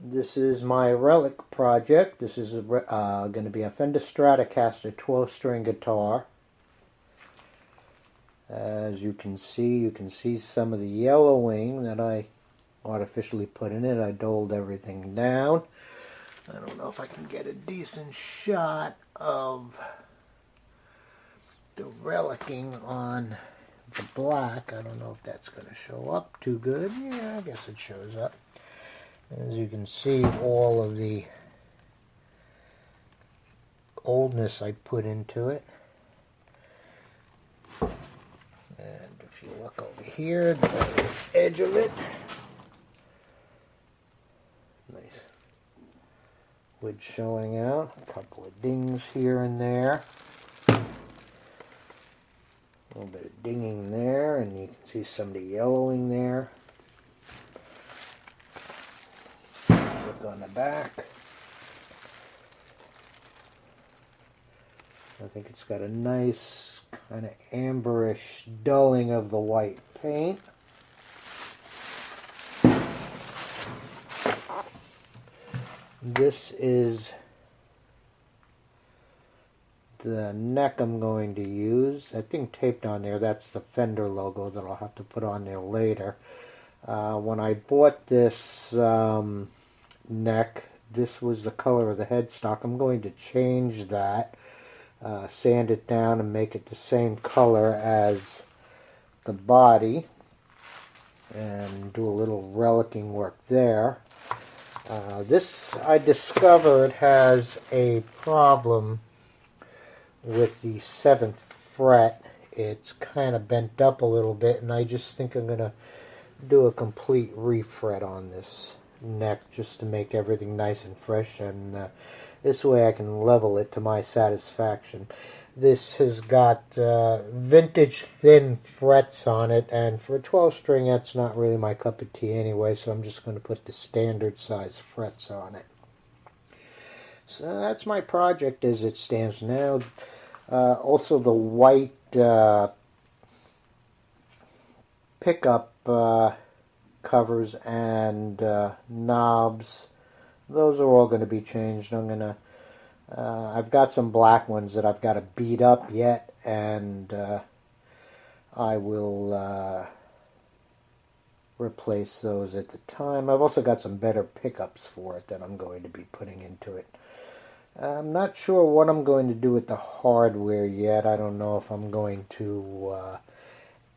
This is my Relic project. This is going to be a Fender Stratocaster 12-string guitar. As you can see some of the yellowing that I artificially put in it. I doled everything down. I don't know if I can get a decent shot of the relicing on the black. I don't know if that's going to show up too good. Yeah, I guess it shows up. As you can see, all of the oldness I put into it. And if you look over here, the edge of it, nice wood showing out. A couple of dings here and there. A little bit of dinging there, and you can see some of the yellowing there. Look on the back. I think it's got a nice kind of amberish dulling of the white paint. This is the neck I'm going to use. I think taped on there, that's the Fender logo that I'll have to put on there later. When I bought this neck, this was the color of the headstock. I'm going to change that, sand it down and make it the same color as the body, and do a little relicing work there. This, I discovered, has a problem with the 7th fret. It's kind of bent up a little bit, and I just think I'm going to do a complete refret on this neck just to make everything nice and fresh, and this way I can level it to my satisfaction. This has got vintage thin frets on it, and for a 12-string that's not really my cup of tea anyway, so I'm just going to put the standard size frets on it. So that's my project as it stands now. Also the white pickup covers and knobs, those are all going to be changed. I've got some black ones that I've got to beat up yet, and I will replace those at the time. I've also got some better pickups for it that I'm going to be putting into it. I'm not sure what I'm going to do with the hardware yet. I don't know if I'm going to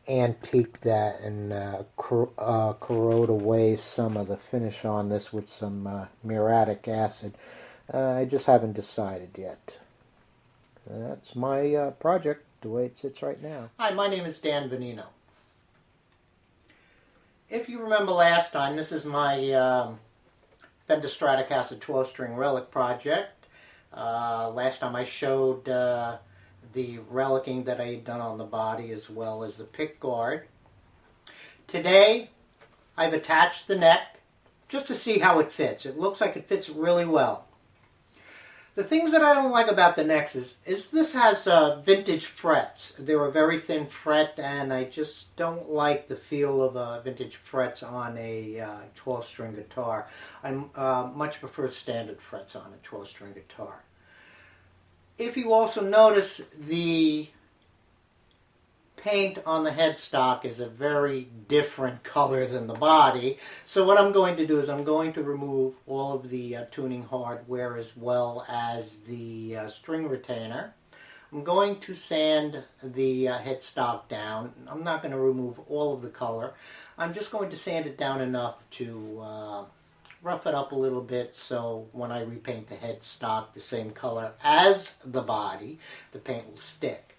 antique that and corrode away some of the finish on this with some muriatic acid. I just haven't decided yet. That's my project, the way it sits right now. Hi, my name is Dan Venino. If you remember last time, this is my Fender Stratocaster 12-string Relic project. Last time I showed the relicing that I had done on the body as well as the pick guard. Today I've attached the neck just to see how it fits. It looks like it fits really well. The things that I don't like about the necks is this has vintage frets. They're a very thin fret, and I just don't like the feel of vintage frets on a 12-string guitar. I much prefer standard frets on a 12-string guitar. If you also notice, the paint on the headstock is a very different color than the body. So what I'm going to do is I'm going to remove all of the tuning hardware as well as the string retainer. I'm going to sand the headstock down. I'm not going to remove all of the color. I'm just going to sand it down enough to rough it up a little bit, so when I repaint the headstock the same color as the body, the paint will stick.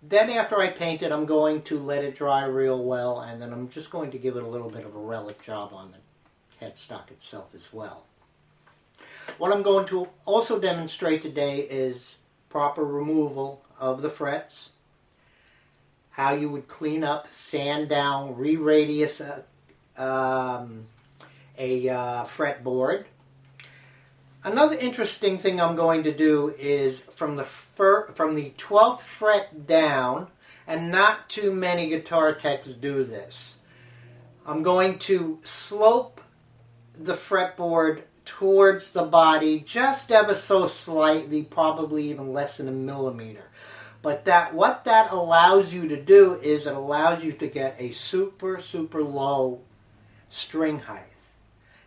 Then after I paint it, I'm going to let it dry real well, and then I'm just going to give it a little bit of a relic job on the headstock itself as well. What I'm going to also demonstrate today is proper removal of the frets, how you would clean up, sand down, re-radius a fretboard. Another interesting thing I'm going to do is from the 12th fret down, and not too many guitar techs do this, I'm going to slope the fretboard towards the body just ever so slightly, probably even less than a millimeter. But what that allows you to do is it allows you to get a super, super low string height.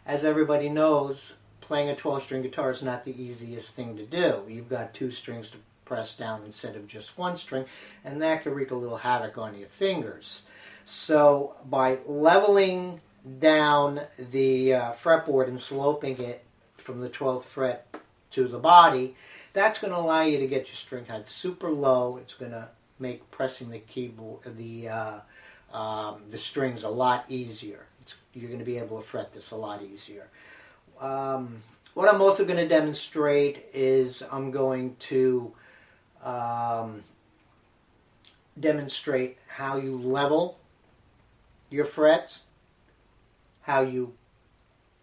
As everybody knows, playing a 12-string guitar is not the easiest thing to do. You've got 2 strings to press down instead of just 1 string, and that can wreak a little havoc on your fingers. So by leveling down the fretboard and sloping it from the 12th fret to the body, that's going to allow you to get your string height super low. It's going to make pressing the keyboard, the strings a lot easier. You're going to be able to fret this a lot easier. What I'm also going to demonstrate is I'm going to demonstrate how you level your frets, how you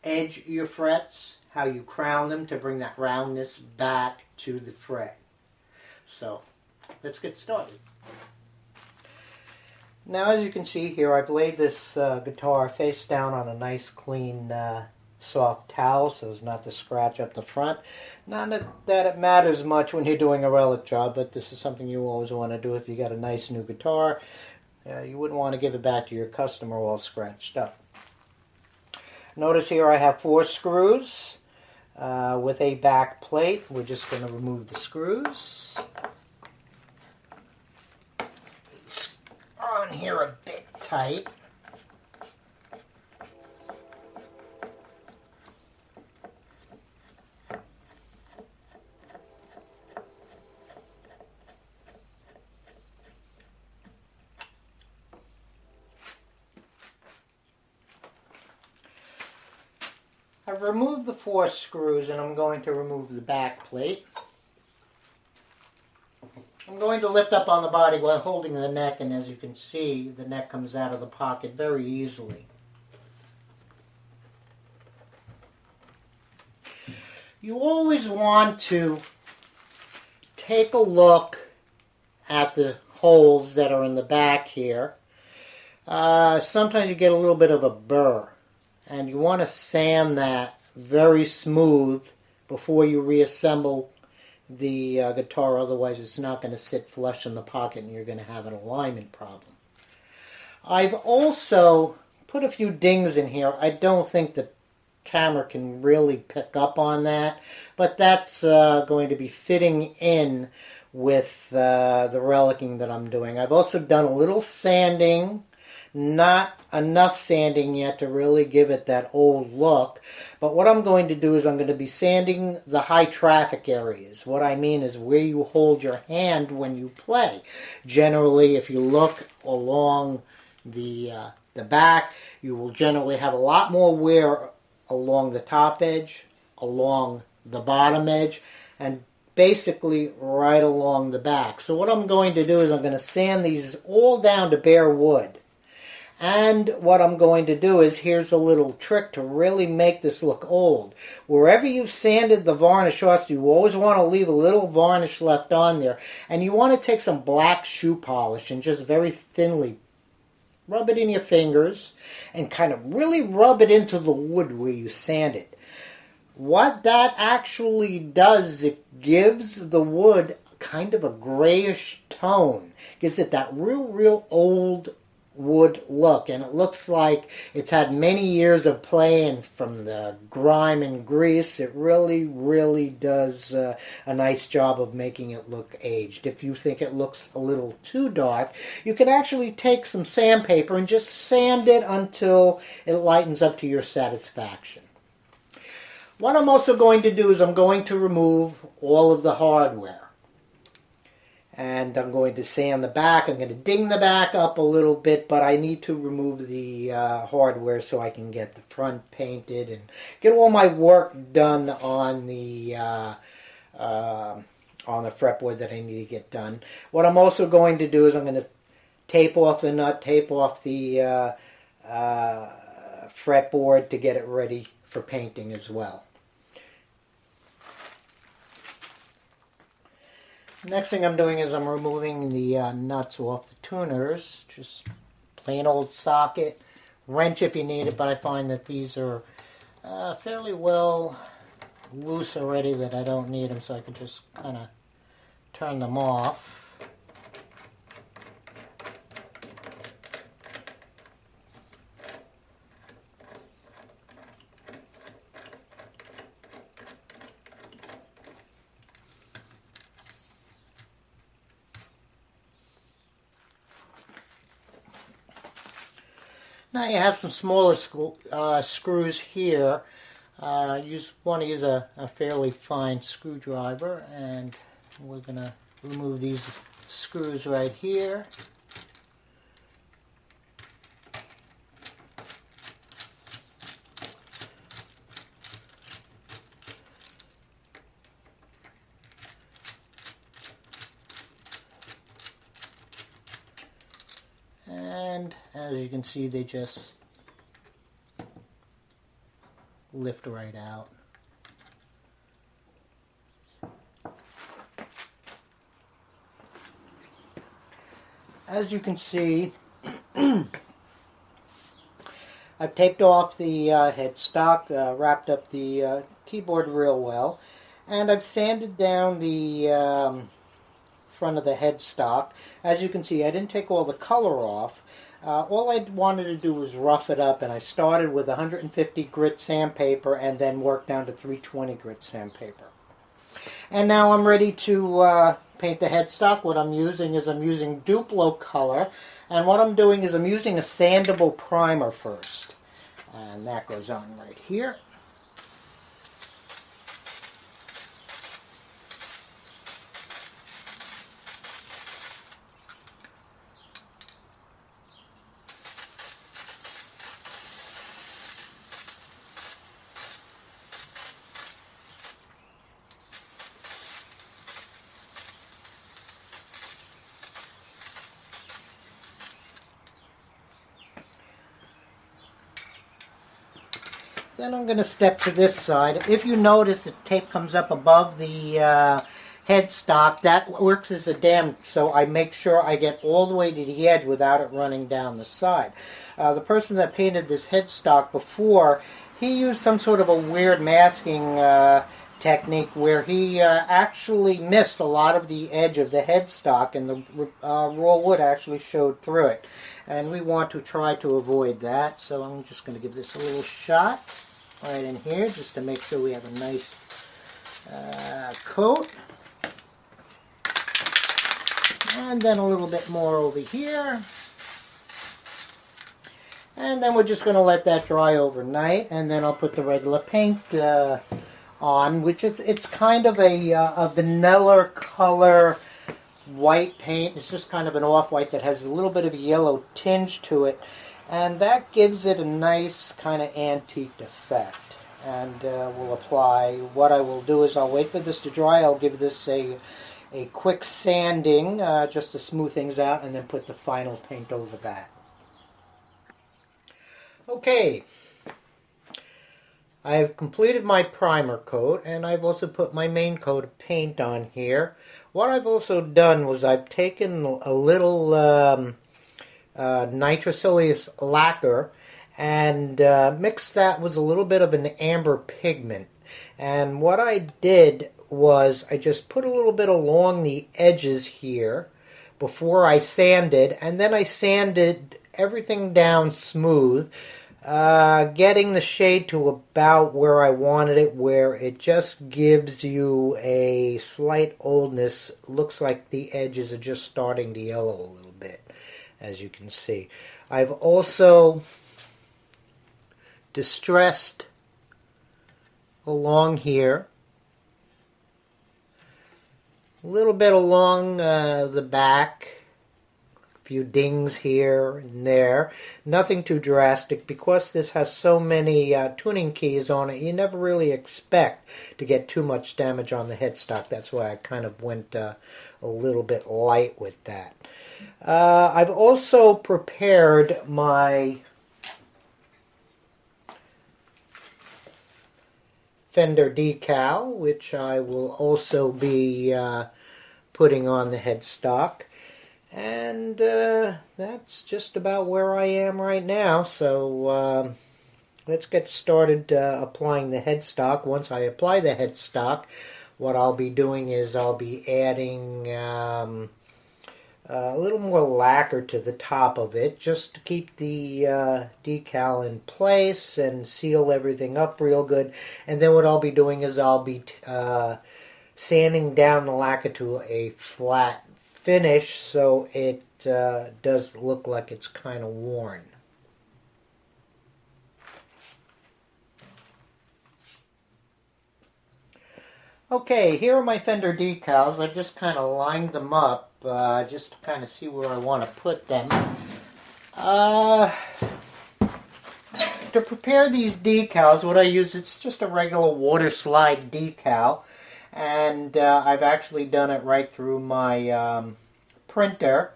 edge your frets, how you crown them to bring that roundness back to the fret. So let's get started. Now, as you can see here, I've laid this guitar face down on a nice clean soft towel so as not to scratch up the front. Not that it matters much when you're doing a relic job, but this is something you always want to do if you got a nice new guitar. You wouldn't want to give it back to your customer all scratched up. Notice here I have 4 screws with a back plate. We're just going to remove the screws. These are on here a bit tight. I've removed the 4 screws and I'm going to remove the back plate. I'm going to lift up on the body while holding the neck, and as you can see, the neck comes out of the pocket very easily. You always want to take a look at the holes that are in the back here. Sometimes you get a little bit of a burr, and you want to sand that very smooth before you reassemble the guitar, otherwise it's not going to sit flush in the pocket and you're going to have an alignment problem. I've also put a few dings in here. I don't think the camera can really pick up on that, but that's going to be fitting in with the relicing that I'm doing. I've also done a little sanding. Not enough sanding yet to really give it that old look. But what I'm going to do is I'm going to be sanding the high traffic areas. What I mean is where you hold your hand when you play. Generally, if you look along the back, you will generally have a lot more wear along the top edge, along the bottom edge, and basically right along the back. So what I'm going to do is I'm going to sand these all down to bare wood. And what I'm going to do is, here's a little trick to really make this look old. Wherever you've sanded the varnish off, you always want to leave a little varnish left on there. And you want to take some black shoe polish and just very thinly rub it in your fingers and kind of really rub it into the wood where you sand it. What that actually does, it gives the wood kind of a grayish tone. Gives it that real old wood look, and it looks like it's had many years of playing from the grime and grease. It really does a nice job of making it look aged. If you think it looks a little too dark, you can actually take some sandpaper and just sand it until it lightens up to your satisfaction. What I'm also going to do is I'm going to remove all of the hardware. And I'm going to sand the back. I'm going to ding the back up a little bit, but I need to remove the hardware so I can get the front painted and get all my work done on the fretboard that I need to get done. What I'm also going to do is I'm going to tape off the nut, tape off the fretboard to get it ready for painting as well. Next thing I'm doing is I'm removing the nuts off the tuners. Just plain old socket, wrench if you need it, but I find that these are fairly well loose already that I don't need them, so I can just kind of turn them off. Now you have some smaller screws here. You want to use a fairly fine screwdriver, and we're going to remove these screws right here. And as you can see, they just lift right out. As you can see, I've taped off the headstock, wrapped up the keyboard real well, and I've sanded down the front of the headstock. As you can see, I didn't take all the color off. All I wanted to do was rough it up, and I started with 150 grit sandpaper and then worked down to 320 grit sandpaper. And now I'm ready to paint the headstock. What I'm using is Duplo color, and what I'm doing is I'm using a sandable primer first. And that goes on right here. Then I'm going to step to this side. If you notice the tape comes up above the headstock, that works as a dam, so I make sure I get all the way to the edge without it running down the side. The person that painted this headstock before, he used some sort of a weird masking technique where he actually missed a lot of the edge of the headstock, and the raw wood actually showed through it. And we want to try to avoid that, so I'm just going to give this a little shot right in here just to make sure we have a nice coat. And then a little bit more over here. And then we're just going to let that dry overnight, and then I'll put the regular paint on, which it's kind of a vanilla color white paint. It's just kind of an off-white that has a little bit of a yellow tinge to it, and that gives it a nice kind of antique effect. And we'll apply, what I will do is I'll wait for this to dry. I'll give this a quick sanding just to smooth things out, and then put the final paint over that. Okay, I've completed my primer coat, and I've also put my main coat of paint on here. What I've also done was I've taken a little nitrocilious lacquer and mixed that with a little bit of an amber pigment. And what I did was I just put a little bit along the edges here before I sanded, and then I sanded everything down smooth, getting the shade to about where I wanted it, where it just gives you a slight oldness. Looks like the edges are just starting to yellow a little bit, as you can see. I've also distressed along here, a little bit along the back, a few dings here and there. Nothing too drastic. Because this has so many tuning keys on it, you never really expect to get too much damage on the headstock. That's why I kind of went a little bit light with that. I've also prepared my fender decal, which I will also be putting on the headstock. And that's just about where I am right now. So let's get started applying the headstock. Once I apply the headstock, what I'll be doing is I'll be adding a little more lacquer to the top of it just to keep the decal in place and seal everything up real good. And then what I'll be doing is I'll be sanding down the lacquer to a flat finish so it does look like it's kind of worn. Okay, here are my fender decals. I just kind of lined them up just to kind of see where I want to put them. To prepare these decals, what I use, it's just a regular water slide decal. And I've actually done it right through my printer.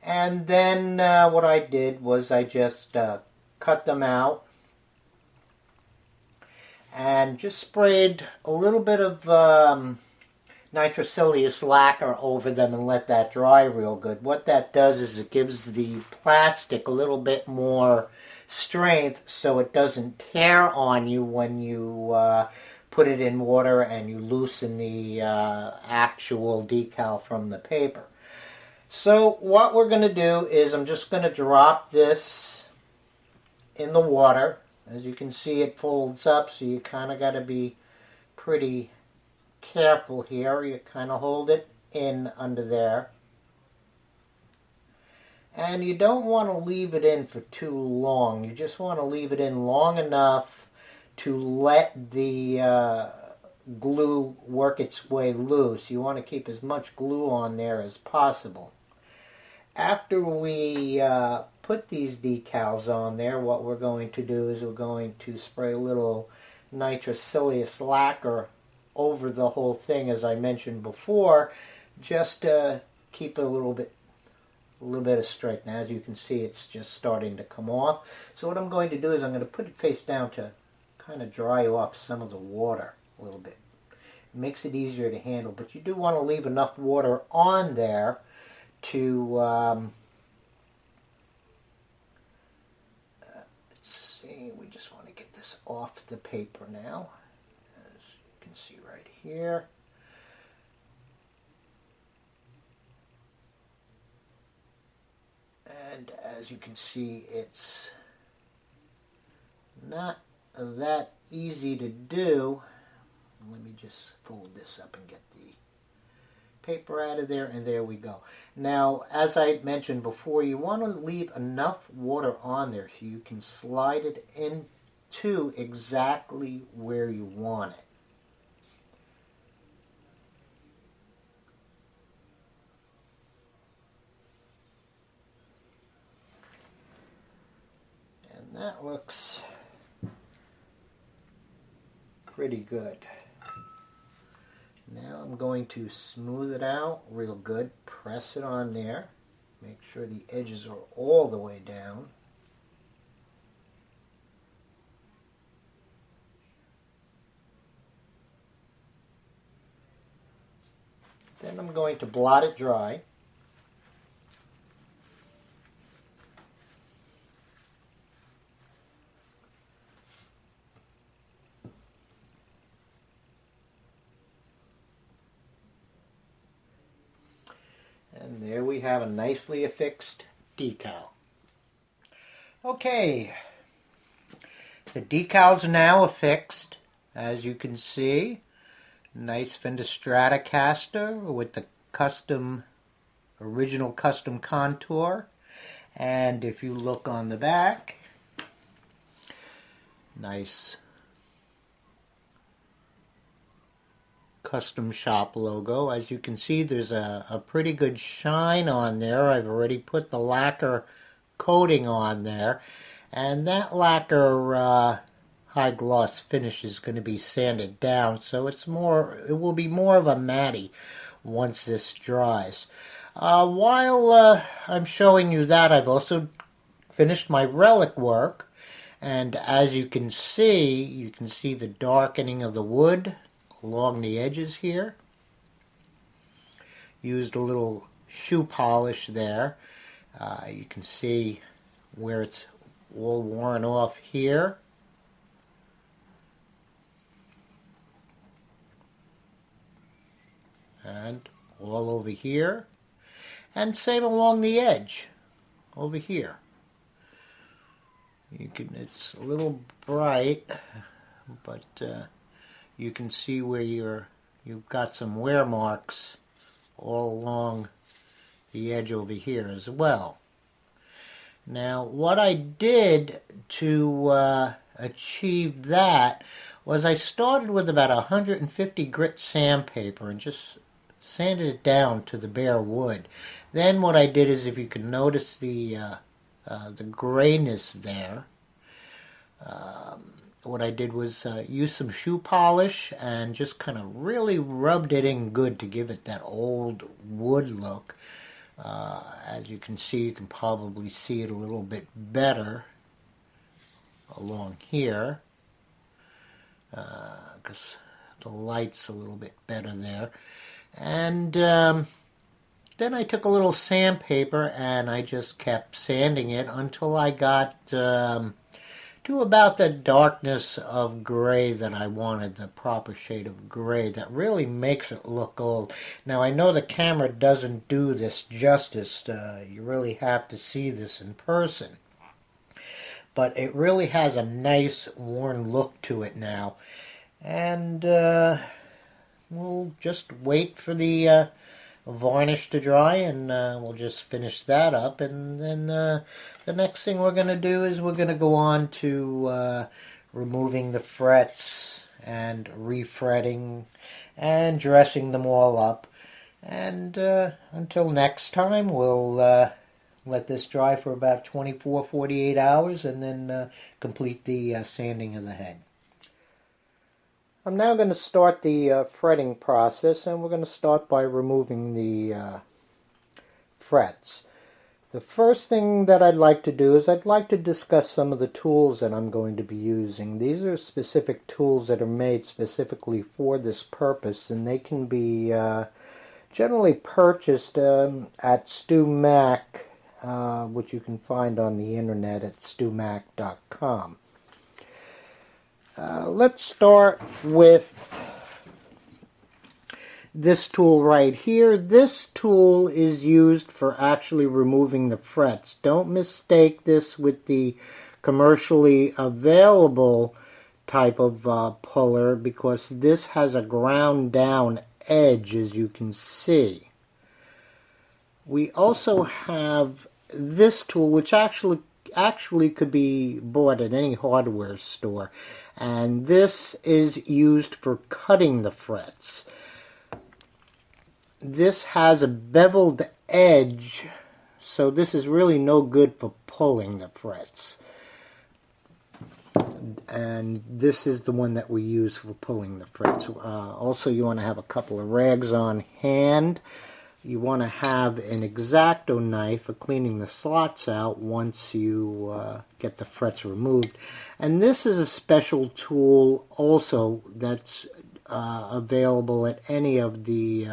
And then what I did was I just cut them out and just sprayed a little bit of nitrocilious lacquer over them and let that dry real good. What that does is it gives the plastic a little bit more strength so it doesn't tear on you when you put it in water and you loosen the actual decal from the paper. So what we're going to do is I'm just going to drop this in the water. As you can see, it folds up, so you kind of got to be pretty careful here. You kind of hold it in under there. And you don't want to leave it in for too long. You just want to leave it in long enough to let the glue work its way loose. You want to keep as much glue on there as possible. After we put these decals on there, what we're going to do is we're going to spray a little nitrocilious lacquer over the whole thing, as I mentioned before, just to keep it a little bit of strength. Now, as you can see, it's just starting to come off. So what I'm going to do is I'm going to put it face down to kind of dry off some of the water a little bit. It makes it easier to handle, but you do want to leave enough water on there to let's see, we just want to get this off the paper now, as you can see right here. And as you can see, it's not that easy to do. Let me just fold this up and get the paper out of there, and there we go. Now, as I mentioned before, you want to leave enough water on there so you can slide it into exactly where you want it. And that looks pretty good. Now I'm going to smooth it out real good, press it on there, make sure the edges are all the way down. Then I'm going to blot it dry. And there we have a nicely affixed decal. Okay, the decals are now affixed, as you can see. Nice Fender Stratocaster with the original custom contour. And if you look on the back, nice custom shop logo. As you can see, there's a pretty good shine on there. I've already put the lacquer coating on there, and that lacquer high gloss finish is going to be sanded down, so it will be more of a matty once this dries. While I'm showing you that, I've also finished my Relic work, and as you can see the darkening of the wood along the edges here. Used a little shoe polish there. You can see where it's all worn off here. over here, and same along the edge over here. You can, it's a little bright, but you can see where you've got some wear marks all along the edge over here as well. Now, what I did to achieve that was I started with about 150 grit sandpaper and just sanded it down to the bare wood. Then what I did is, if you can notice the grayness there, what I did was use some shoe polish and just kind of really rubbed it in good to give it that old wood look. As you can see, you can probably see it a little bit better along here, because the light's a little bit better there. And then I took a little sandpaper and I just kept sanding it until I got to about the darkness of gray that I wanted, the proper shade of gray that really makes it look old. Now, I know the camera doesn't do this justice. You really have to see this in person. But it really has a nice, worn look to it now. And we'll just wait for the varnish to dry, and we'll just finish that up. And then the next thing we're going to do is we're going to go on to removing the frets and refretting and dressing them all up. And until next time, we'll let this dry for about 24-48 hours and then complete the sanding of the head. I'm now going to start the fretting process, and we're going to start by removing the frets. The first thing that I'd like to do is I'd like to discuss some of the tools that I'm going to be using. These are specific tools that are made specifically for this purpose, and they can be generally purchased at StuMac, which you can find on the internet at stumac.com. Let's start with this tool right here. This tool is used for actually removing the frets. Don't mistake this with the commercially available type of puller, because this has a ground down edge, as you can see. We also have this tool, which actually could be bought at any hardware store, and this is used for cutting the frets. This has a beveled edge, so this is really no good for pulling the frets. And this is the one that we use for pulling the frets. Also, you want to have a couple of rags on hand. You want to have an X-Acto knife for cleaning the slots out once you get the frets removed. And this is a special tool also that's available at any of the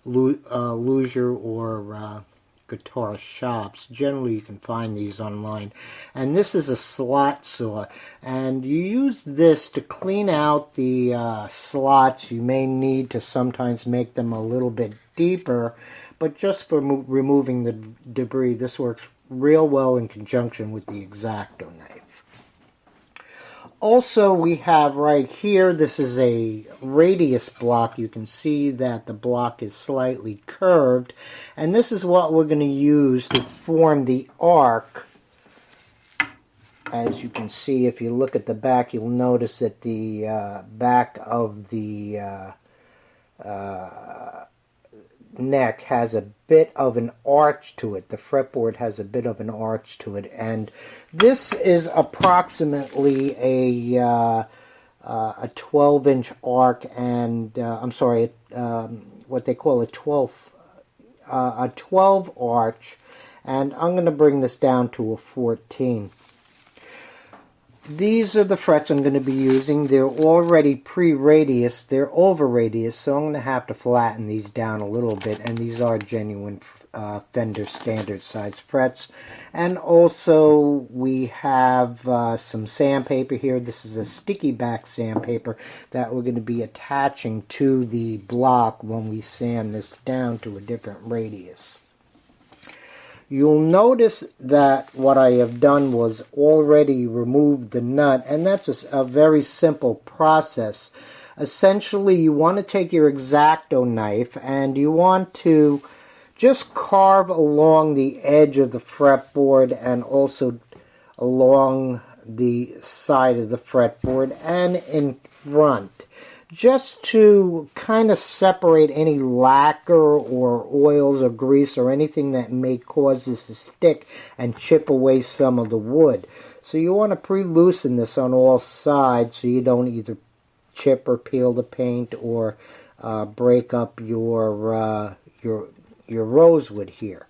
Loosier or guitar shops. Generally, you can find these online. And this is a slot saw, and you use this to clean out the slots. You may need to sometimes make them a little bit deeper, but just for removing the debris, this works real well in conjunction with the X-Acto knife. Also, we have right here, this is a radius block. You can see that the block is slightly curved, and this is what we're going to use to form the arc. As you can see, if you look at the back, you'll notice that the back of the neck has a bit of an arch to it. The fretboard has a bit of an arch to it, and this is approximately a 12-inch arc, and I'm sorry, what they call a 12 arch, and I'm going to bring this down to a 14. These are the frets I'm going to be using. They're already pre-radius. They're over radius, so I'm going to have to flatten these down a little bit, and these are genuine Fender standard size frets. And also we have some sandpaper here. This is a sticky back sandpaper that we're going to be attaching to the block when we sand this down to a different radius. You'll notice that what I have done was already removed the nut, and that's a very simple process. Essentially, you want to take your X-Acto knife and you want to just carve along the edge of the fretboard and also along the side of the fretboard and in front, just to kind of separate any lacquer or oils or grease or anything that may cause this to stick and chip away some of the wood. So you want to pre-loosen this on all sides so you don't either chip or peel the paint or break up your rosewood here.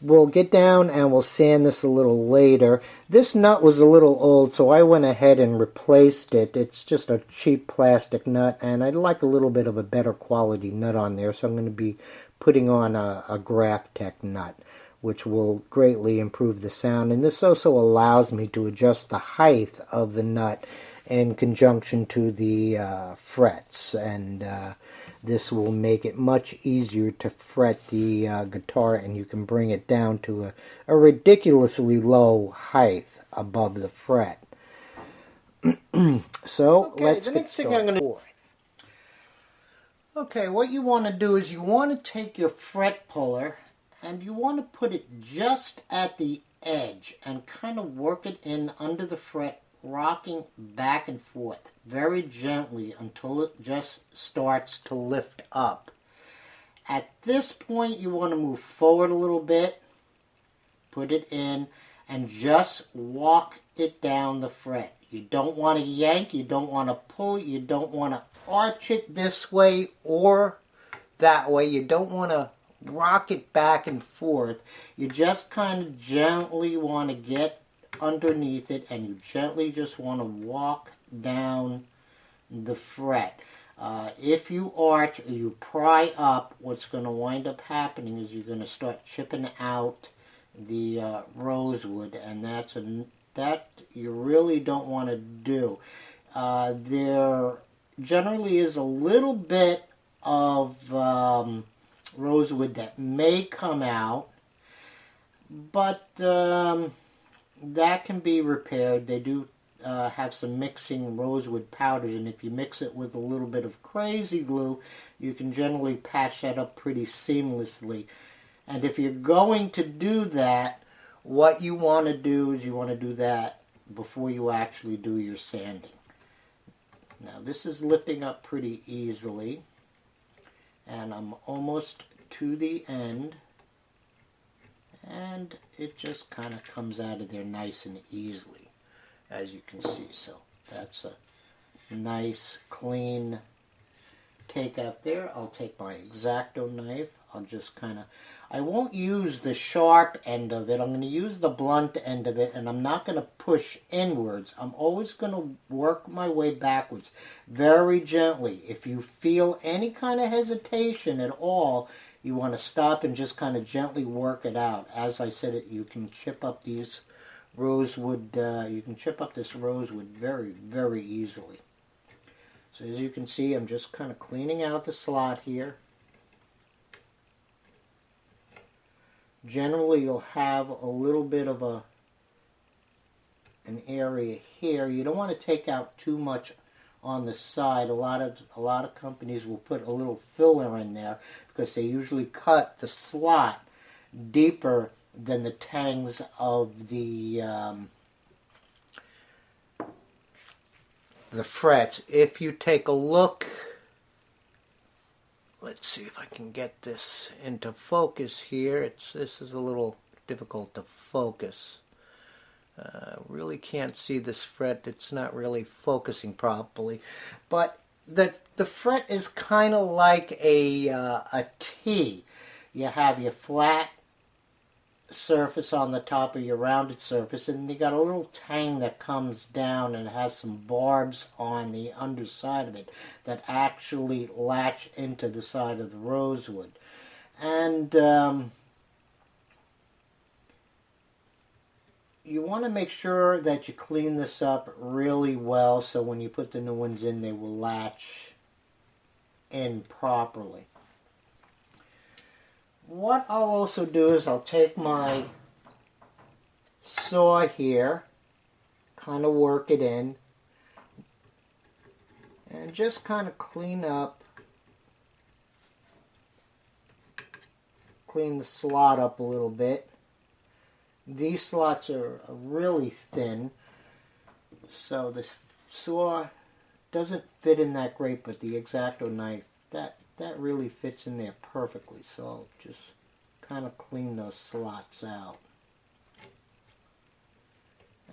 We'll get down and we'll sand this a little later. This nut was a little old, so I went ahead and replaced it. It's just a cheap plastic nut, and I'd like a little bit of a better quality nut on there, so I'm going to be putting on a Graphtec nut, which will greatly improve the sound. And this also allows me to adjust the height of the nut in conjunction to the frets, and this will make it much easier to fret the guitar, and you can bring it down to a ridiculously low height above the fret. So okay, let's get started. Okay, what you want to do is you want to take your fret puller and you want to put it just at the edge and kind of work it in under the fret, rocking back and forth very gently until it just starts to lift up. At this point, you want to move forward a little bit, put it in, and just walk it down the fret. You don't want to yank, you don't want to pull, you don't want to arch it this way or that way. You don't want to rock it back and forth. You just kind of gently want to get underneath it, and you gently just want to walk down the fret. If you arch or you pry up, what's going to wind up happening is you're going to start chipping out the rosewood, and that you really don't want to do. There generally is a little bit of rosewood that may come out, but that can be repaired. They do have some mixing rosewood powders, and if you mix it with a little bit of crazy glue, you can generally patch that up pretty seamlessly. And if you're going to do that, what you want to do is you want to do that before you actually do your sanding. Now this is lifting up pretty easily, and I'm almost to the end, and it just kind of comes out of there nice and easily, as you can see. So that's a nice clean take out there. I'll take my X-Acto knife. I'll just kind of, I won't use the sharp end of it. I'm going to use the blunt end of it, and I'm not going to push inwards. I'm always going to work my way backwards very gently. If you feel any kind of hesitation at all, you want to stop and just kind of gently work it out. As I said, you can chip up these rosewood, you can chip up this rosewood very, very easily. So as you can see, I'm just kind of cleaning out the slot here. Generally, you'll have a little bit of an area here. You don't want to take out too much on the side. A lot of companies will put a little filler in there because they usually cut the slot deeper than the tangs of the frets. If you take a look, let's see if I can get this into focus here. This is a little difficult to focus. Really can't see this fret. It's not really focusing properly. But the fret is kind of like a T. You have your flat surface on the top of your rounded surface, and you got a little tang that comes down and has some barbs on the underside of it that actually latch into the side of the rosewood. And you want to make sure that you clean this up really well so when you put the new ones in, they will latch in properly. What I'll also do is I'll take my saw here, kind of work it in, and just kind of clean the slot up a little bit. These slots are really thin, so the saw doesn't fit in that great, but the X-Acto knife, that really fits in there perfectly. So I'll just kind of clean those slots out.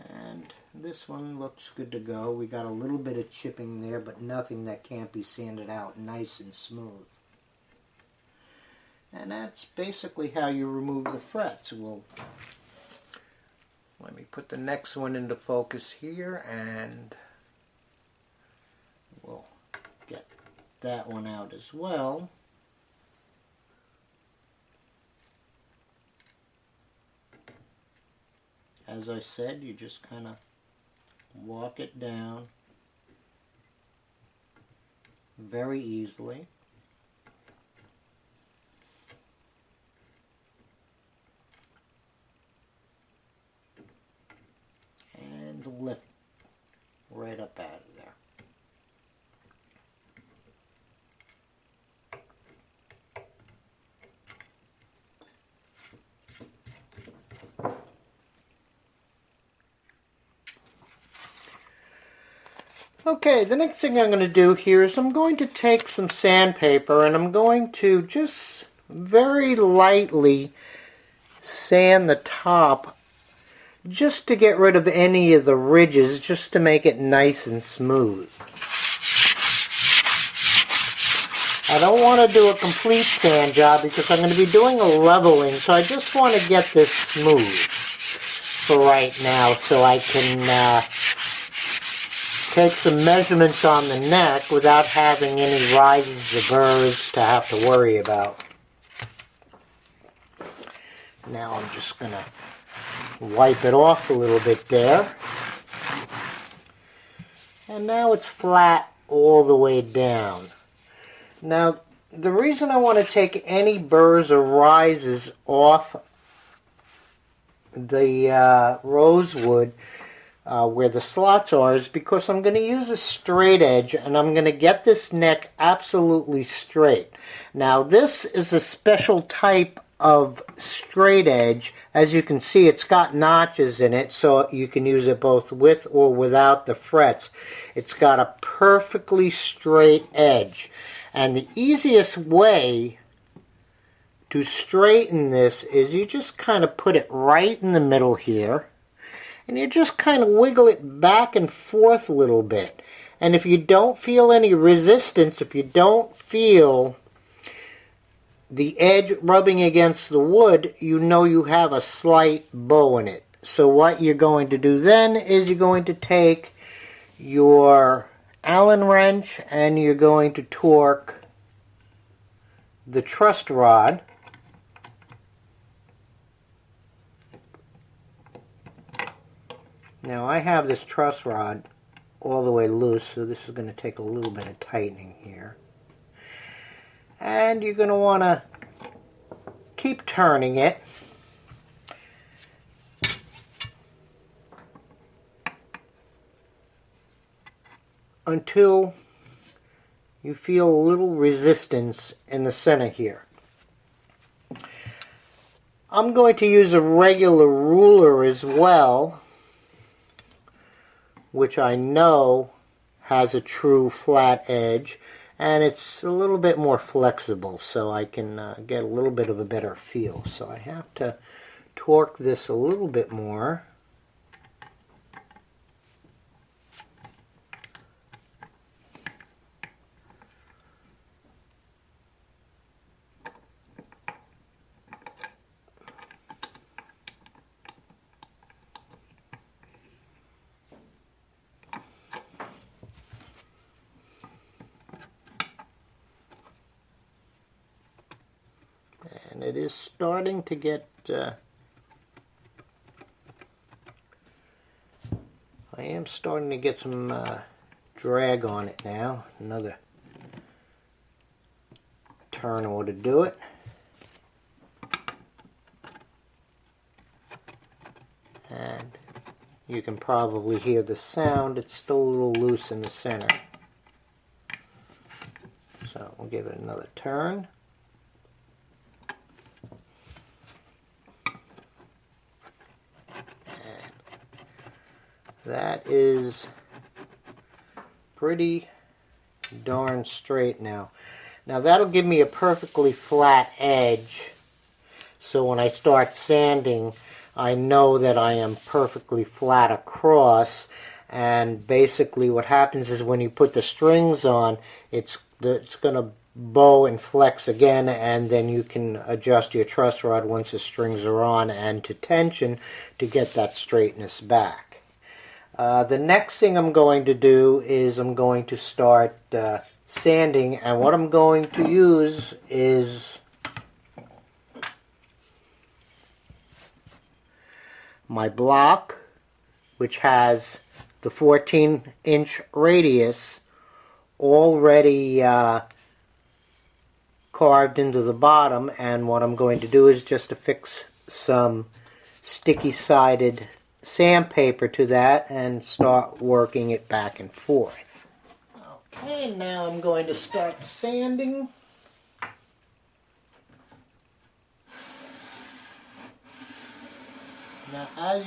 And this one looks good to go. We got a little bit of chipping there, but nothing that can't be sanded out nice and smooth. And that's basically how you remove the frets. Let me put the next one into focus here, and we'll get that one out as well. As I said, you just kind of walk it down very easily. And lift right up out of there. Okay, the next thing I'm going to do here is I'm going to take some sandpaper and I'm going to just very lightly sand the top just to get rid of any of the ridges, just to make it nice and smooth. I don't want to do a complete sand job because I'm going to be doing a leveling, so I just want to get this smooth for right now so I can take some measurements on the neck without having any rises or burrs to have to worry about. Now I'm just going to wipe it off a little bit there. And now it's flat all the way down. Now, the reason I want to take any burrs or rises off the rosewood where the slots are is because I'm going to use a straight edge and I'm going to get this neck absolutely straight. Now, this is a special type of straight edge. As you can see, it's got notches in it, so you can use it both with or without the frets. It's got a perfectly straight edge. And the easiest way to straighten this is you just kind of put it right in the middle here, and you just kind of wiggle it back and forth a little bit. And if you don't feel any resistance, if you don't feel the edge rubbing against the wood, you know you have a slight bow in it. So what you're going to do then is you're going to take your Allen wrench and you're going to torque the truss rod Now I have this truss rod all the way loose, so this is going to take a little bit of tightening here. And you're going to want to keep turning it until you feel a little resistance in the center here. I'm going to use a regular ruler as well, which I know has a true flat edge, and it's a little bit more flexible, so I can get a little bit of a better feel. So I have to torque this a little bit more. it is starting to get I am starting to get some drag on it now. Another turn ought to do it. And you can probably hear the sound. It's still a little loose in the center. So we'll give it another turn. And that is pretty darn straight now. Now that'll give me a perfectly flat edge. So when I start sanding, I know that I am perfectly flat across, and basically what happens is when you put the strings on, it's going to bow and flex again, and then you can adjust your truss rod once the strings are on and to tension to get that straightness back. The next thing I'm going to do is I'm going to start sanding, and what I'm going to use is my block, which has the 14-inch radius already carved into the bottom, and what I'm going to do is just affix some sticky-sided sandpaper to that and start working it back and forth. Okay, now I'm going to start sanding. Now, as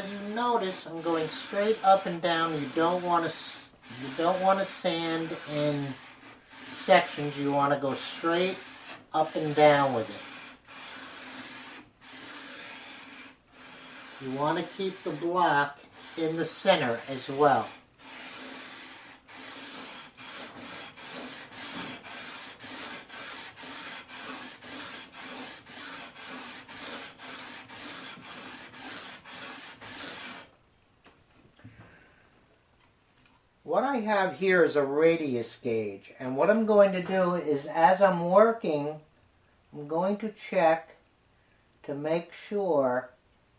you notice, I'm going straight up and down. You don't want to sand in sections. You want to go straight up and down with it. You want to keep the block in the center as well. What I have here is a radius gauge, and what I'm going to do is, as I'm working, I'm going to check to make sure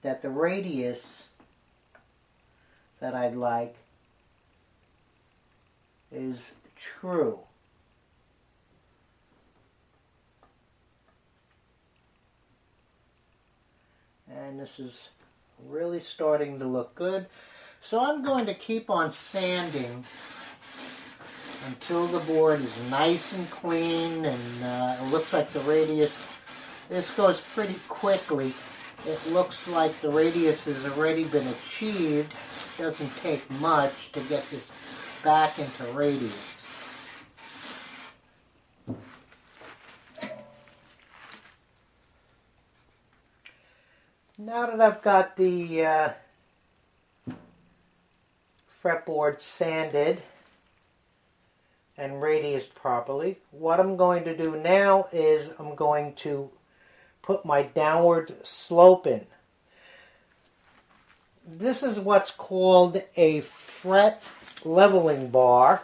that the radius that I'd like is true. And this is really starting to look good. So I'm going to keep on sanding until the board is nice and clean, and it looks like the radius, this goes pretty quickly. It looks like the radius has already been achieved. It doesn't take much to get this back into radius. Now that I've got the fretboard sanded and radiused properly, what I'm going to do now is I'm going to put my downward slope in. This is what's called a fret leveling bar,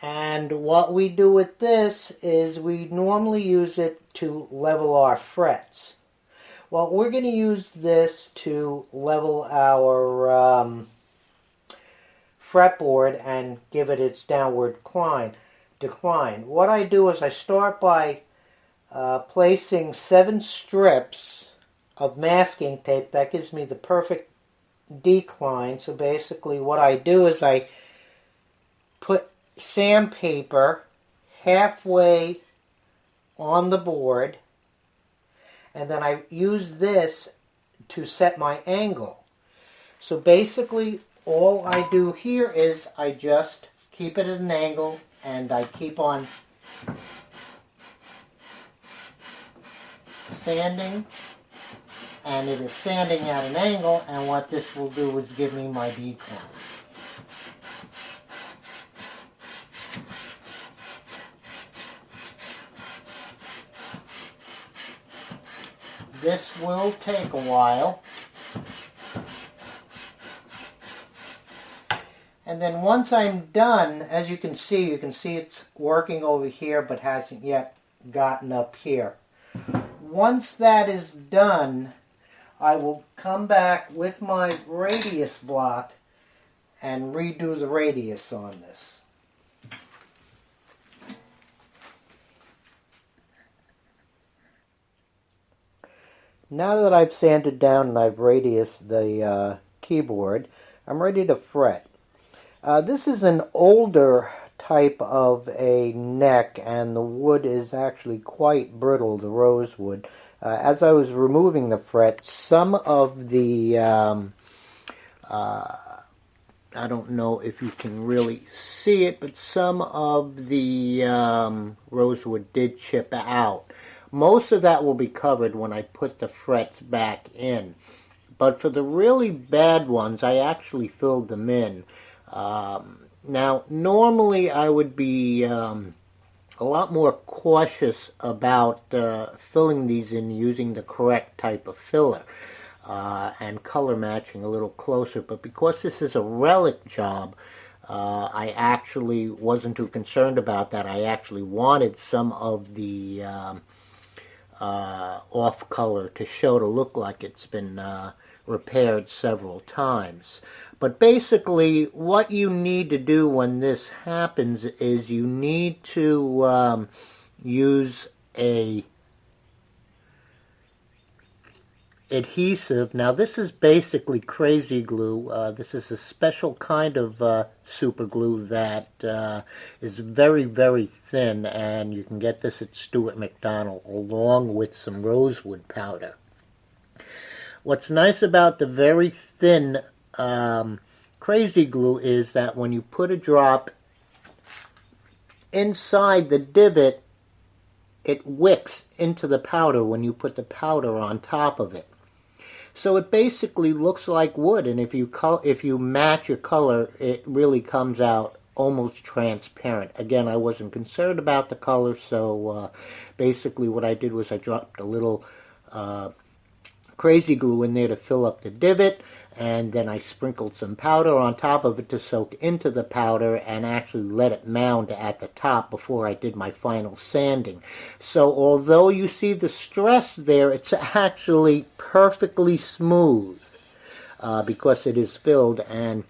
and what we do with this is we normally use it to level our frets. Well, we're going to use this to level our fretboard and give it its downward decline. What I do is I start by placing 7 strips of masking tape. That gives me the perfect decline. So basically what I do is I put sandpaper halfway on the board, and then I use this to set my angle. So basically all I do here is I just keep it at an angle, and I keep on sanding, and it is sanding at an angle, and what this will do is give me my decline. This will take a while. And then once I'm done, as you can see it's working over here but hasn't yet gotten up here. Once that is done, I will come back with my radius block and redo the radius on this. Now that I've sanded down and I've radiused the keyboard, I'm ready to fret. This is an older type of a neck, and the wood is actually quite brittle, the rosewood. As I was removing the frets, some of the, I don't know if you can really see it, but some of the rosewood did chip out. Most of that will be covered when I put the frets back in. But for the really bad ones, I actually filled them in. Now, normally I would be a lot more cautious about filling these in using the correct type of filler and color matching a little closer. But because this is a Relic job, I actually wasn't too concerned about that. I actually wanted some of the off color to look like it's been repaired several times. But basically what you need to do when this happens is you need to use a adhesive. Now this is basically crazy glue. This is a special kind of super glue that is very, very thin, and you can get this at Stuart McDonald along with some rosewood powder. What's nice about the very thin crazy glue is that when you put a drop inside the divot, it wicks into the powder when you put the powder on top of it. So it basically looks like wood, and if you match your color, it really comes out almost transparent. Again, I wasn't concerned about the color, so basically what I did was I dropped a little crazy glue in there to fill up the divot, and then I sprinkled some powder on top of it to soak into the powder and actually let it mound at the top before I did my final sanding. So although you see the stress there, it's actually perfectly smooth because it is filled, and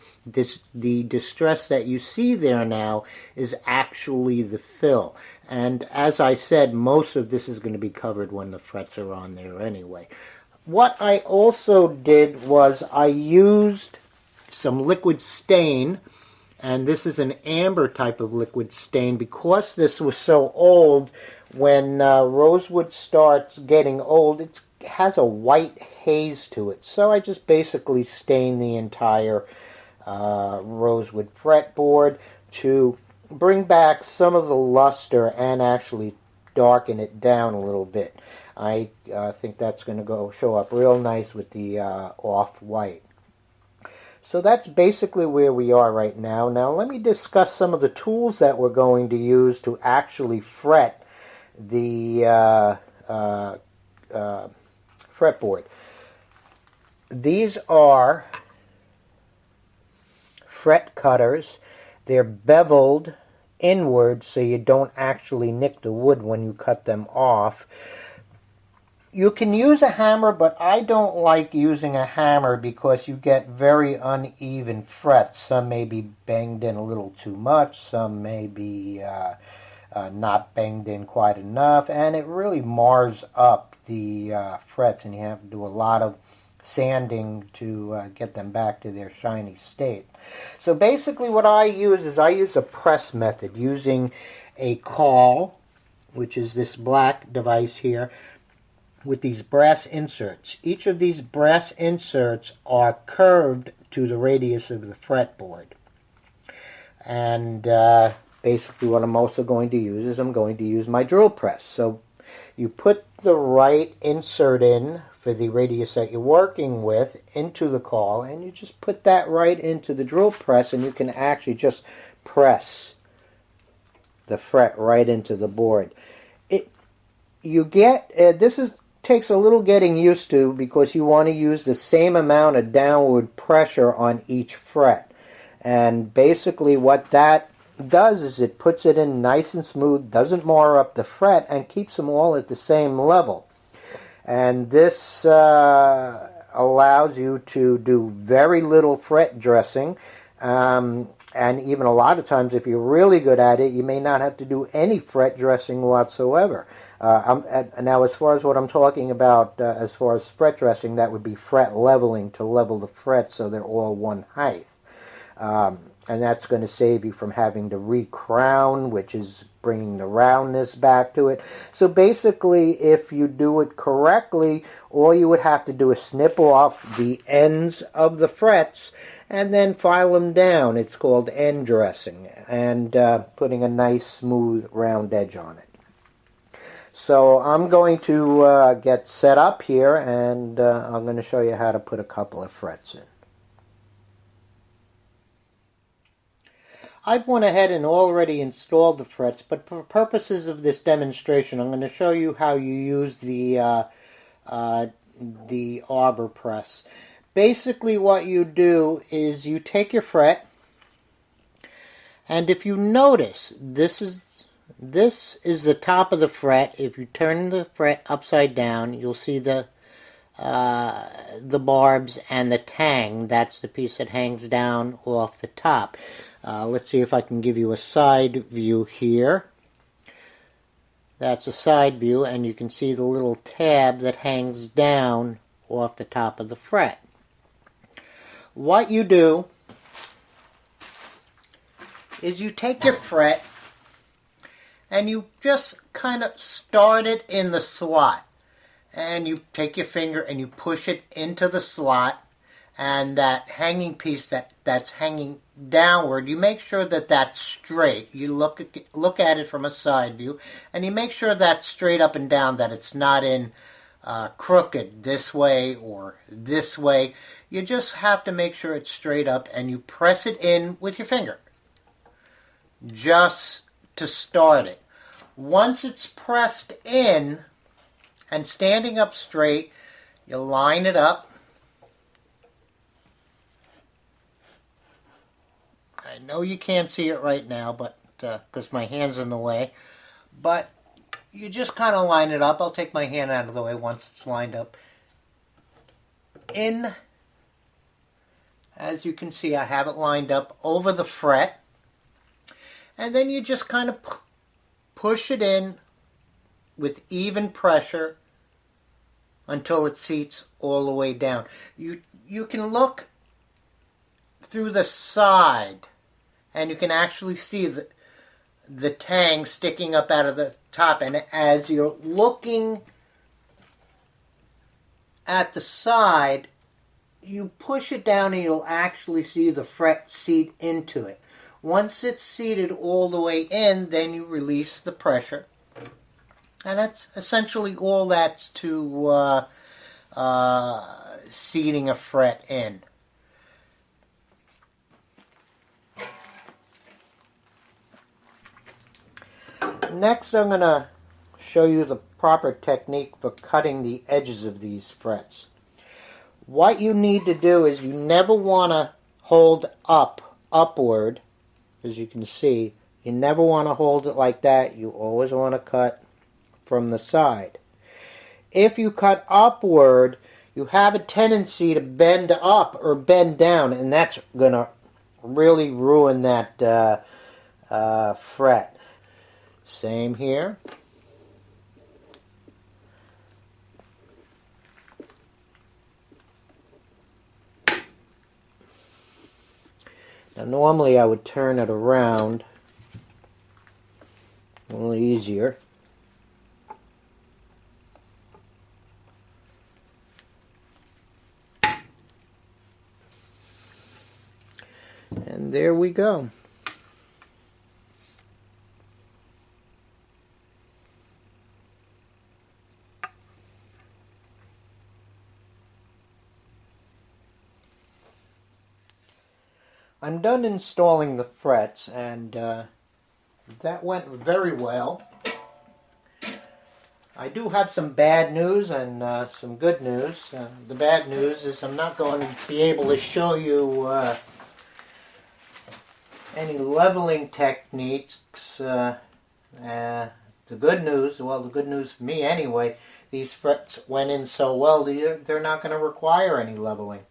the distress that you see there now is actually the fill. And as I said, most of this is going to be covered when the frets are on there anyway. What I also did was I used some liquid stain, and this is an amber type of liquid stain. Because this was so old, when rosewood starts getting old, it has a white haze to it. So I just basically stained the entire rosewood fretboard to bring back some of the luster and actually darken it down a little bit. I think that's going to show up real nice with the off-white. So that's basically where we are right now. Now let me discuss some of the tools that we're going to use to actually fret the fretboard. These are fret cutters. They're beveled inward so you don't actually nick the wood when you cut them off. You can use a hammer, but I don't like using a hammer because you get very uneven frets. Some may be banged in a little too much, some may be not banged in quite enough, and it really mars up the frets, and you have to do a lot of sanding to get them back to their shiny state. So basically what I use is I use a press method using a caul, which is this black device here, with these brass inserts. Each of these brass inserts are curved to the radius of the fretboard. And basically what I'm also going to use is I'm going to use my drill press. So you put the right insert in for the radius that you're working with into the caul, and you just put that right into the drill press, and you can actually just press the fret right into the board. Takes a little getting used to because you want to use the same amount of downward pressure on each fret. And basically what that does is it puts it in nice and smooth, doesn't mar up the fret, and keeps them all at the same level. And this allows you to do very little fret dressing. And even a lot of times, if you're really good at it, you may not have to do any fret dressing whatsoever. Now, as far as what I'm talking about, as far as fret dressing, that would be fret leveling, to level the frets so they're all one height. And that's going to save you from having to recrown, which is bringing the roundness back to it. So basically, if you do it correctly, all you would have to do is snip off the ends of the frets and then file them down. It's called end dressing, and putting a nice smooth round edge on it. So I'm going to get set up here, and I'm going to show you how to put a couple of frets in. I've went ahead and already installed the frets, but for purposes of this demonstration, I'm going to show you how you use the arbor press. Basically, what you do is you take your fret, and if you notice, this is the top of the fret. If you turn the fret upside down, you'll see the barbs and the tang. That's the piece that hangs down off the top. Let's see if I can give you a side view here. That's a side view, and you can see the little tab that hangs down off the top of the fret. What you do is you take your fret and you just kind of start it in the slot. And you take your finger and you push it into the slot, and that hanging piece that's hanging downward, you make sure that that's straight. You look at it from a side view, and you make sure that's straight up and down, that it's not in crooked this way or this way. You just have to make sure it's straight up, and you press it in with your finger just to start it. Once it's pressed in and standing up straight, you line it up. I know you can't see it right now, but because my hand's in the way, but you just kind of line it up. I'll take my hand out of the way once it's lined up. In, as you can see, I have it lined up over the fret, and then you just kind of push it in with even pressure until it seats all the way down. You can look through the side, and you can actually see the tang sticking up out of the top. And as you're looking at the side, you push it down and you'll actually see the fret seat into it. Once it's seated all the way in, then you release the pressure. And that's essentially all that's to seating a fret in. Next, I'm going to show you the proper technique for cutting the edges of these frets. What you need to do is you never want to hold upward, as you can see. You never want to hold it like that. You always want to cut from the side. If you cut upward, you have a tendency to bend up or bend down, and that's going to really ruin that fret. Same here. Now normally I would turn it around a little easier. And there we go. I'm done installing the frets, and that went very well. I do have some bad news and some good news. The bad news is I'm not going to be able to show you any leveling techniques, the good news, well, the good news for me anyway, these frets went in so well, they're not going to require any leveling.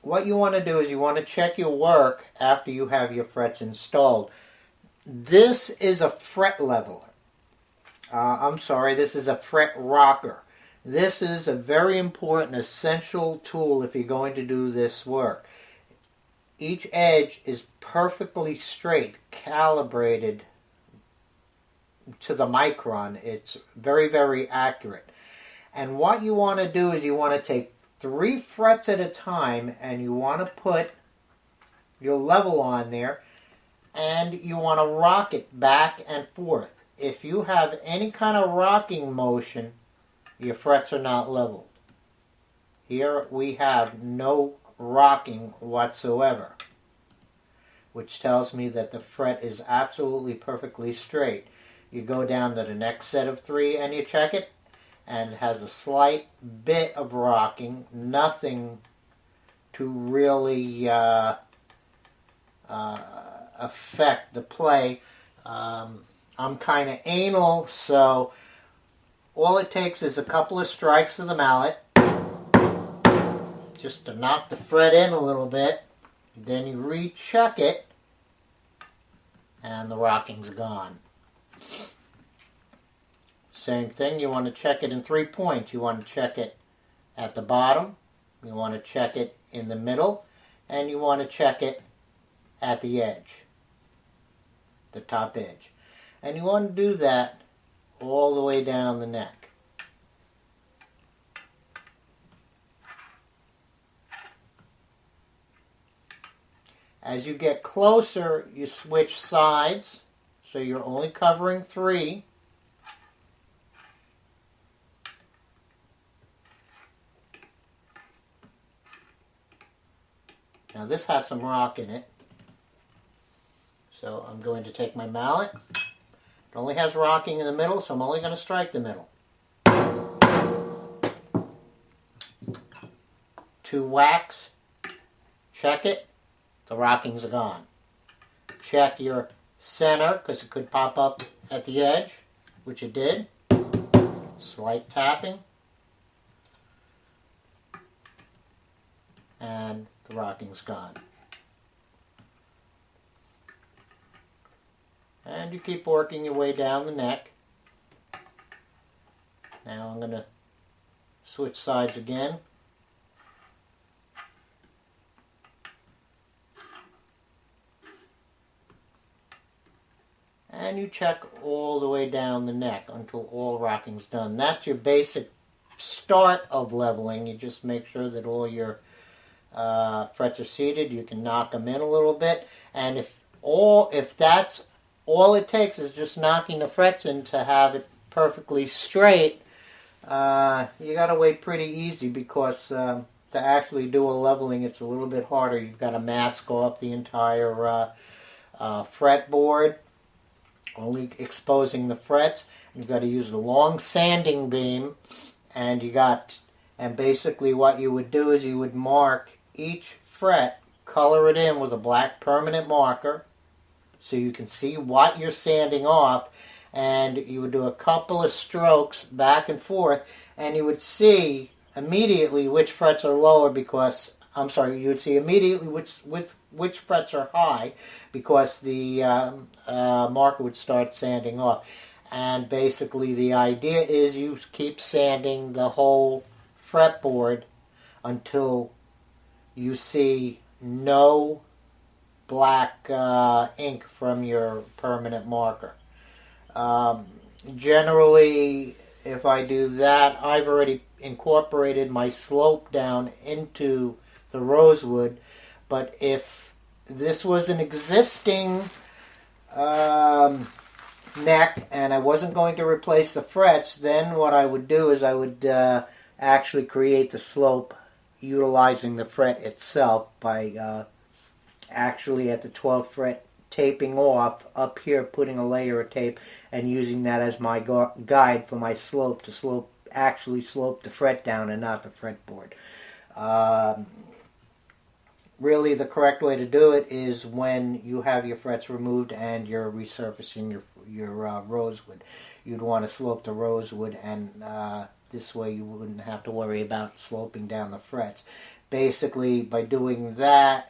What you want to do is you want to check your work after you have your frets installed. This is a fret leveler. This is a fret rocker. This is a very important, essential tool if you're going to do this work. Each edge is perfectly straight, calibrated to the micron. It's very, very accurate. And what you want to do is you want to take 3 frets at a time, and you want to put your level on there, and you want to rock it back and forth. If you have any kind of rocking motion, your frets are not leveled. Here we have no rocking whatsoever, which tells me that the fret is absolutely perfectly straight. You go down to the next set of 3 and you check it, and it has a slight bit of rocking, nothing to really affect the play. I'm kind of anal, so all it takes is a couple of strikes of the mallet just to knock the fret in a little bit. Then you recheck it, and the rocking's gone. Same thing, you want to check it in 3 points. You want to check it at the bottom, you want to check it in the middle, and you want to check it at the edge, the top edge. And you want to do that all the way down the neck. As you get closer, you switch sides, so you're only covering 3. Now this has some rock in it, so I'm going to take my mallet. It only has rocking in the middle, so I'm only going to strike the middle. 2 whacks, check it, the rockings are gone. Check your center, because it could pop up at the edge, which it did. Slight tapping. And the rocking's gone. And you keep working your way down the neck. Now I'm going to switch sides again. And you check all the way down the neck until all rocking's done. That's your basic start of leveling. You just make sure that all your frets are seated. You can knock them in a little bit. And if that's all it takes is just knocking the frets in to have it perfectly straight, you got to wait pretty easy, because to actually do a leveling, it's a little bit harder. You've got to mask off the entire fretboard, only exposing the frets. You've got to use the long sanding beam, and basically what you would do is you would mark each fret, color it in with a black permanent marker, so you can see what you're sanding off, and you would do a couple of strokes back and forth, and you would see immediately which frets are lower, you would see immediately which frets are high, because the marker would start sanding off. And basically the idea is you keep sanding the whole fretboard until you see no black ink from your permanent marker. Generally, if I do that, I've already incorporated my slope down into the rosewood, but if this was an existing neck and I wasn't going to replace the frets, then what I would do is I would actually create the slope utilizing the fret itself by actually at the 12th fret taping off up here, putting a layer of tape and using that as my guide for my slope to actually slope the fret down and not the fretboard. really the correct way to do it is when you have your frets removed and you're resurfacing your rosewood. You'd want to slope the rosewood, and this way you wouldn't have to worry about sloping down the frets. Basically, by doing that,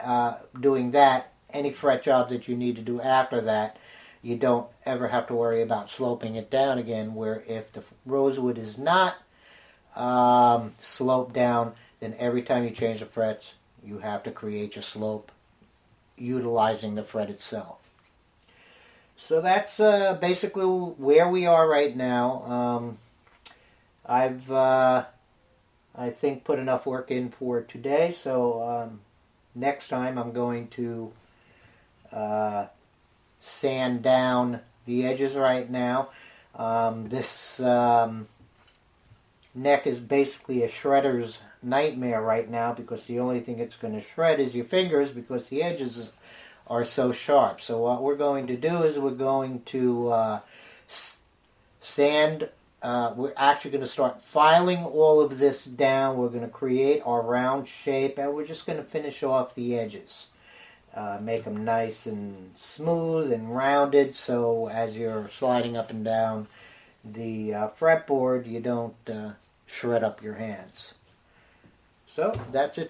any fret job that you need to do after that, you don't ever have to worry about sloping it down again. Where if the rosewood is not sloped down, then every time you change the frets, you have to create your slope utilizing the fret itself. So that's basically where we are right now. I've, I think, put enough work in for today, so next time I'm going to sand down the edges right now. This neck is basically a shredder's nightmare right now, because the only thing it's going to shred is your fingers, because the edges are so sharp. So what we're going to do is we're going to sand. We're actually going to start filing all of this down. We're going to create our round shape, and we're just going to finish off the edges. Make them nice and smooth and rounded, so as you're sliding up and down the fretboard, you don't shred up your hands. So that's it for